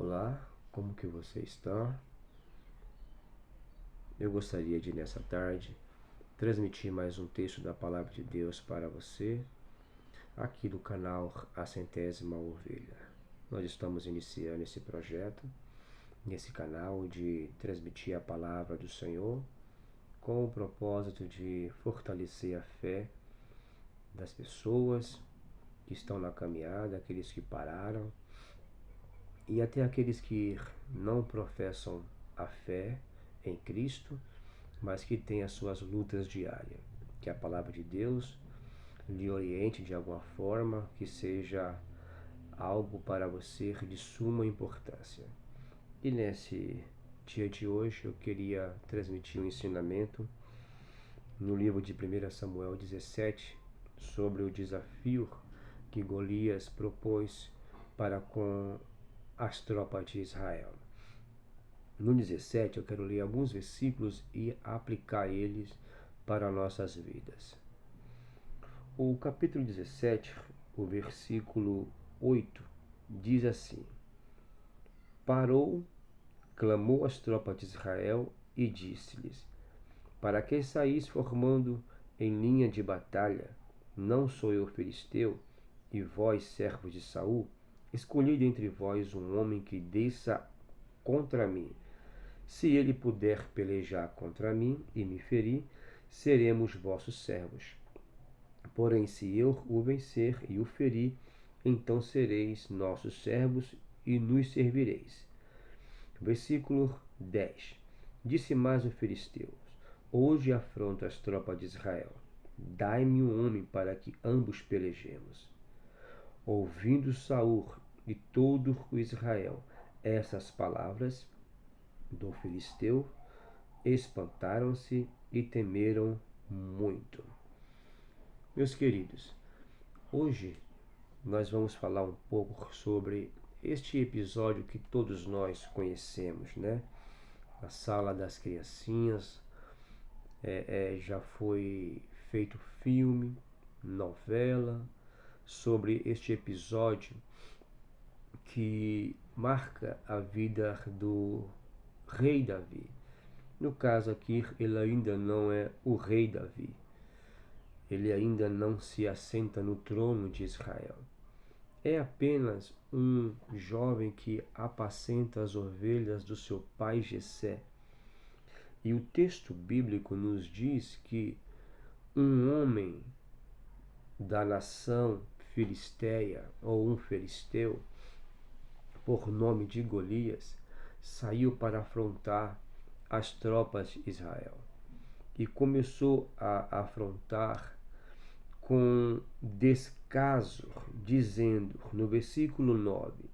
Olá, como que você está? Eu gostaria de, nessa tarde, transmitir mais um texto da Palavra de Deus para você, aqui do canal A Centésima Ovelha. Nós estamos iniciando esse projeto, nesse canal, de transmitir a Palavra do Senhor, com o propósito de fortalecer a fé das pessoas que estão na caminhada, aqueles que pararam, e até aqueles que não professam a fé em Cristo, mas que têm as suas lutas diárias. Que a palavra de Deus lhe oriente de alguma forma, que seja algo para você de suma importância. E nesse dia de hoje eu queria transmitir um ensinamento no livro de 1 Samuel 17 sobre o desafio que Golias propôs para com as tropas de Israel. No 17 eu quero ler alguns versículos e aplicar eles para nossas vidas. O capítulo 17, o versículo 8, diz assim: Parou, clamou às tropas de Israel e disse-lhes: Para que saís formando em linha de batalha? Não sou eu filisteu, e vós, servos de Saul? Escolhi dentre vós um homem que desça contra mim. Se ele puder pelejar contra mim e me ferir, seremos vossos servos. Porém, se eu o vencer e o ferir, então sereis nossos servos e nos servireis. Versículo 10. Disse mais o filisteu: Hoje afronto as tropas de Israel. Dai-me um homem para que ambos pelejemos. Ouvindo Saul e todo o Israel essas palavras do filisteu, espantaram-se e temeram muito. Meus queridos, hoje nós vamos falar um pouco sobre este episódio que todos nós conhecemos, né? A sala das criancinhas, já foi feito filme, novela sobre este episódio que marca a vida do rei Davi. No caso aqui, ele ainda não é o rei Davi. Ele ainda não se assenta no trono de Israel. É apenas um jovem que apacenta as ovelhas do seu pai Jessé. E o texto bíblico nos diz que um homem da nação filisteia, ou um filisteu, por nome de Golias, saiu para afrontar as tropas de Israel. E começou a afrontar com descaso, dizendo no versículo 9: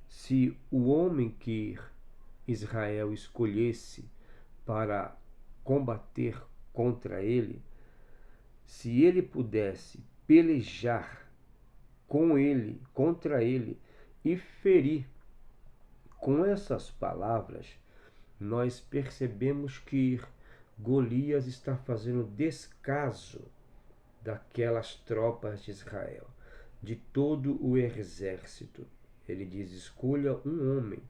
Se o homem que Israel escolhesse para combater contra ele, se ele pudesse pelejar com ele, contra ele e ferir. Com essas palavras, nós percebemos que Golias está fazendo descaso daquelas tropas de Israel, de todo o exército. Ele diz: escolha um homem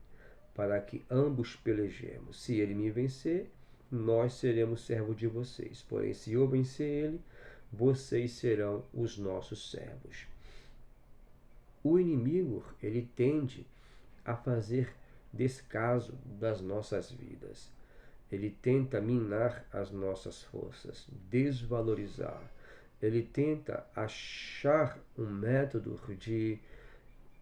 para que ambos pelejemos. Se ele me vencer, nós seremos servos de vocês. Porém, se eu vencer ele, vocês serão os nossos servos. O inimigo, ele tende a fazer descaso das nossas vidas. Ele tenta minar as nossas forças, desvalorizar. Ele tenta achar um método de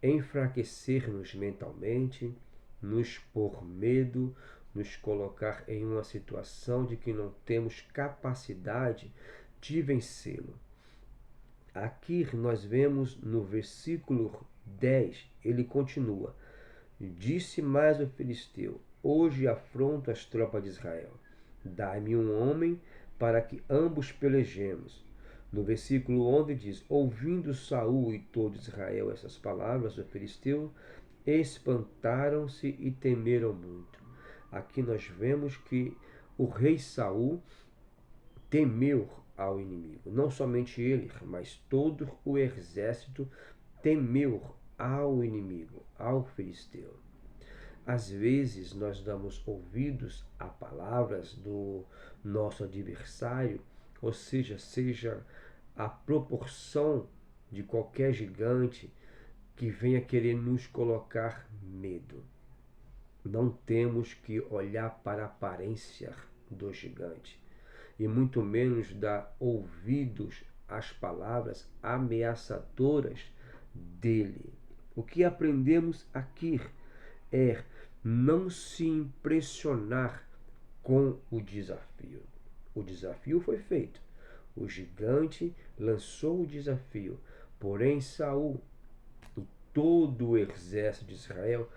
enfraquecer-nos mentalmente, nos pôr medo, nos colocar em uma situação de que não temos capacidade de vencê-lo. Aqui nós vemos no versículo 10, ele continua: Disse mais o filisteu: Hoje afronto as tropas de Israel. Dai-me um homem para que ambos pelejemos. No versículo 11 diz: Ouvindo Saul e todo Israel essas palavras do filisteu, espantaram-se e temeram muito. Aqui nós vemos que o rei Saul temeu ao inimigo. Não somente ele, mas todo o exército temeu ao inimigo, ao filisteu. às vezes nós damos ouvidos a palavras do nosso adversário, ou seja a proporção de qualquer gigante que venha querer nos colocar medo. Não temos que olhar para a aparência do gigante e muito menos dar ouvidos às palavras ameaçadoras dele. O que aprendemos aqui é não se impressionar com o desafio. O desafio foi feito. O gigante lançou o desafio. Porém, Saul e todo o exército de Israel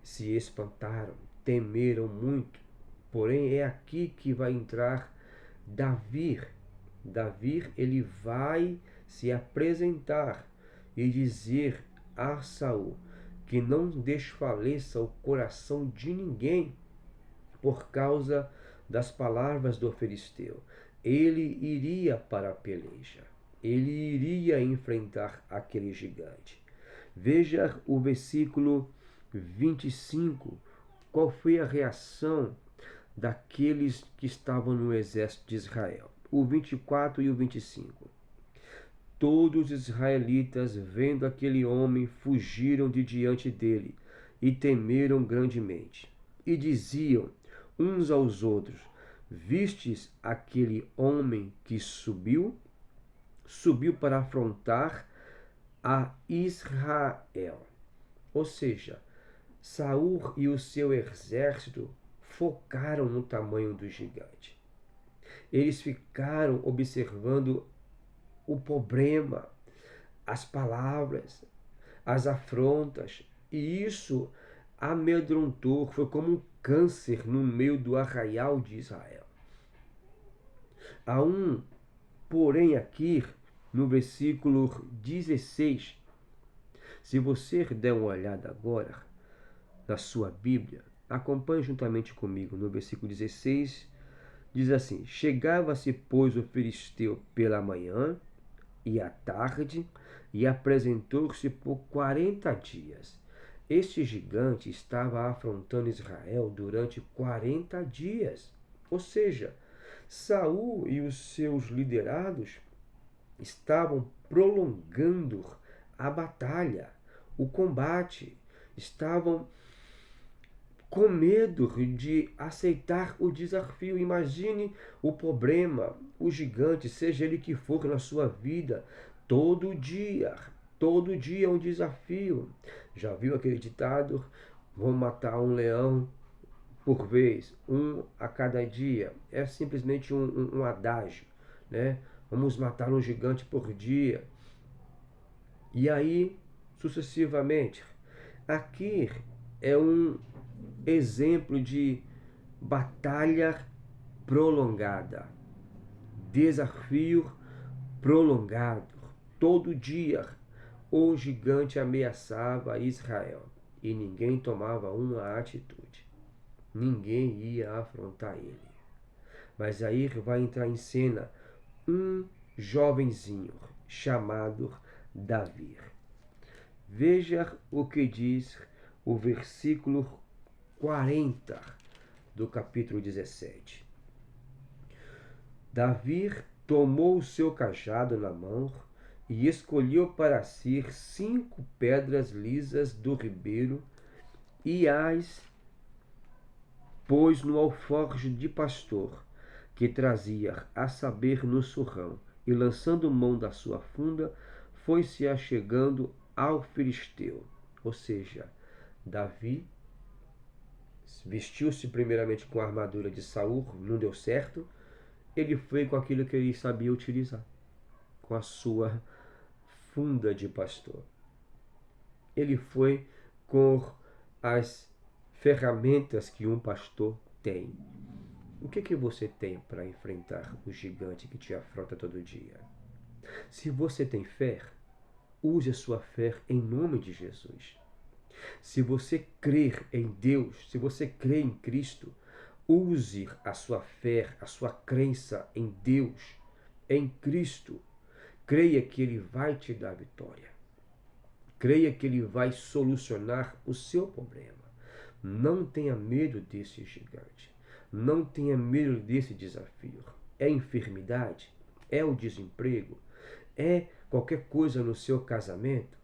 se espantaram, temeram muito. Porém, é aqui que vai entrar Davi. Davi, ele vai se apresentar e dizer a Saul que não desfaleça o coração de ninguém por causa das palavras do filisteu. Ele iria para a peleja. Ele iria enfrentar aquele gigante. Veja o versículo 25. Qual foi a reação daqueles que estavam no exército de Israel? O 24 e o 25. Todos os israelitas, vendo aquele homem, fugiram de diante dele e temeram grandemente. E diziam uns aos outros: Vistes aquele homem que subiu? Subiu para afrontar a Israel. Ou seja, Saul e o seu exército focaram no tamanho do gigante. Eles ficaram observando o problema, as palavras, as afrontas, e isso amedrontou, foi como um câncer no meio do arraial de Israel. Há um, porém, aqui no versículo 16, se você der uma olhada agora na sua Bíblia, acompanhe juntamente comigo no versículo 16, diz assim: Chegava-se, pois, o filisteu pela manhã e à tarde, e apresentou-se por 40 dias. Este gigante estava afrontando Israel durante 40 dias. Ou seja, Saul e os seus liderados estavam prolongando a batalha, o combate, estavam com medo de aceitar o desafio. Imagine o problema, o gigante, seja ele que for na sua vida, todo dia é um desafio. Já viu aquele ditado? Vou matar um leão por vez, um a cada dia. É simplesmente um adágio, né? Vamos matar um gigante por dia. E aí, sucessivamente. Aqui é um exemplo de batalha prolongada, desafio prolongado. Todo dia o gigante ameaçava Israel e ninguém tomava uma atitude. Ninguém ia afrontar ele. Mas aí vai entrar em cena um jovenzinho chamado Davi. Veja o que diz o versículo 40 do capítulo 17. Davi tomou o seu cajado na mão e escolheu para si 5 pedras lisas do ribeiro e as pôs no alforje de pastor que trazia, a saber, no surrão, e lançando mão da sua funda, foi-se achegando ao filisteu. Ou seja, Davi vestiu-se primeiramente com a armadura de Saul, não deu certo. Ele foi com aquilo que ele sabia utilizar, com a sua funda de pastor. Ele foi com as ferramentas que um pastor tem. O que você tem para enfrentar o gigante que te afronta todo dia? Se você tem fé, use a sua fé em nome de Jesus. Se você crer em Deus, se você crê em Cristo, use a sua fé, a sua crença em Deus, em Cristo. Creia que Ele vai te dar vitória. Creia que Ele vai solucionar o seu problema. Não tenha medo desse gigante. Não tenha medo desse desafio. É enfermidade? É o desemprego? É qualquer coisa no seu casamento?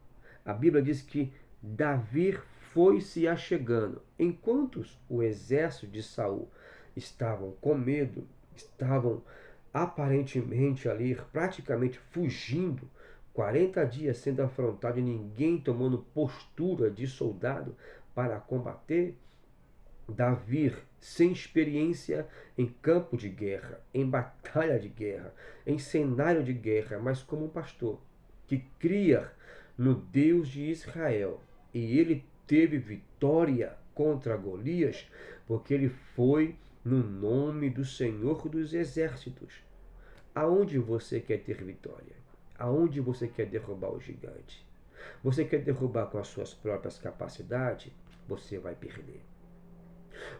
A Bíblia diz que Davi foi se achegando. Enquanto o exército de Saul estavam com medo, estavam aparentemente ali, praticamente fugindo, 40 dias sendo afrontado e ninguém tomando postura de soldado para combater, Davi, sem experiência em campo de guerra, em batalha de guerra, em cenário de guerra, mas como um pastor que cria no Deus de Israel, e ele teve vitória contra Golias, porque ele foi no nome do Senhor dos Exércitos. Aonde você quer ter vitória? Aonde você quer derrubar o gigante? Você quer derrubar com as suas próprias capacidades? Você vai perder.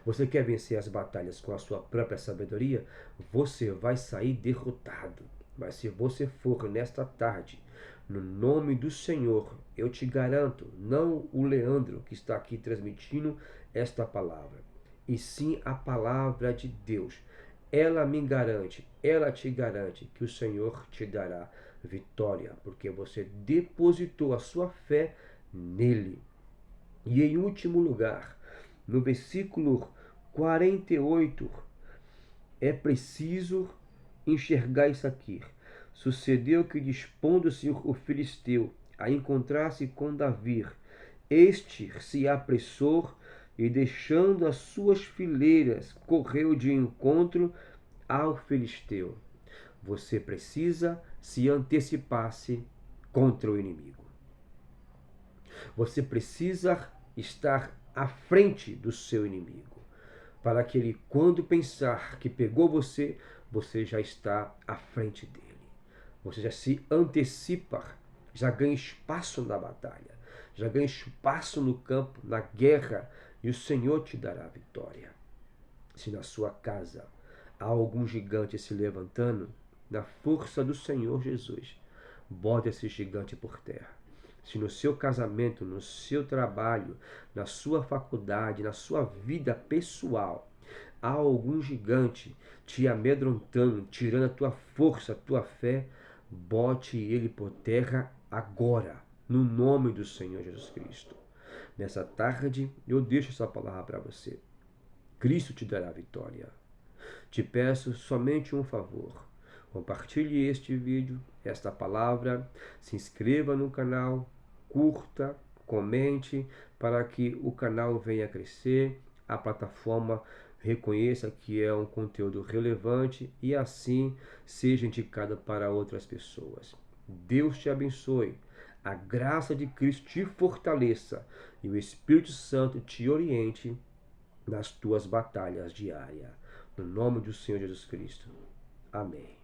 Você quer vencer as batalhas com a sua própria sabedoria? Você vai sair derrotado. Mas se você for nesta tarde, no nome do Senhor, eu te garanto, não o Leandro que está aqui transmitindo esta palavra, e sim a palavra de Deus. Ela me garante, ela te garante que o Senhor te dará vitória, porque você depositou a sua fé nele. E em último lugar, no versículo 48, é preciso enxergar isso aqui. Sucedeu que, dispondo-se o filisteu a encontrar-se com Davi, este se apressou e, deixando as suas fileiras, correu de encontro ao filisteu. Você precisa se antecipar-se contra o inimigo. Você precisa estar à frente do seu inimigo, para que ele, quando pensar que pegou você, você já está à frente dele. Você já se antecipa, já ganha espaço na batalha, já ganha espaço no campo, na guerra, e o Senhor te dará a vitória. Se na sua casa há algum gigante se levantando, na força do Senhor Jesus, bote esse gigante por terra. Se no seu casamento, no seu trabalho, na sua faculdade, na sua vida pessoal, há algum gigante te amedrontando, tirando a tua força, a tua fé, bote ele por terra agora, no nome do Senhor Jesus Cristo. Nessa tarde, eu deixo essa palavra para você. Cristo te dará vitória. Te peço somente um favor. Compartilhe este vídeo, esta palavra, se inscreva no canal, curta, comente, para que o canal venha a crescer, a plataforma reconheça que é um conteúdo relevante e assim seja indicado para outras pessoas. Deus te abençoe, a graça de Cristo te fortaleça e o Espírito Santo te oriente nas tuas batalhas diárias. No nome do Senhor Jesus Cristo. Amém.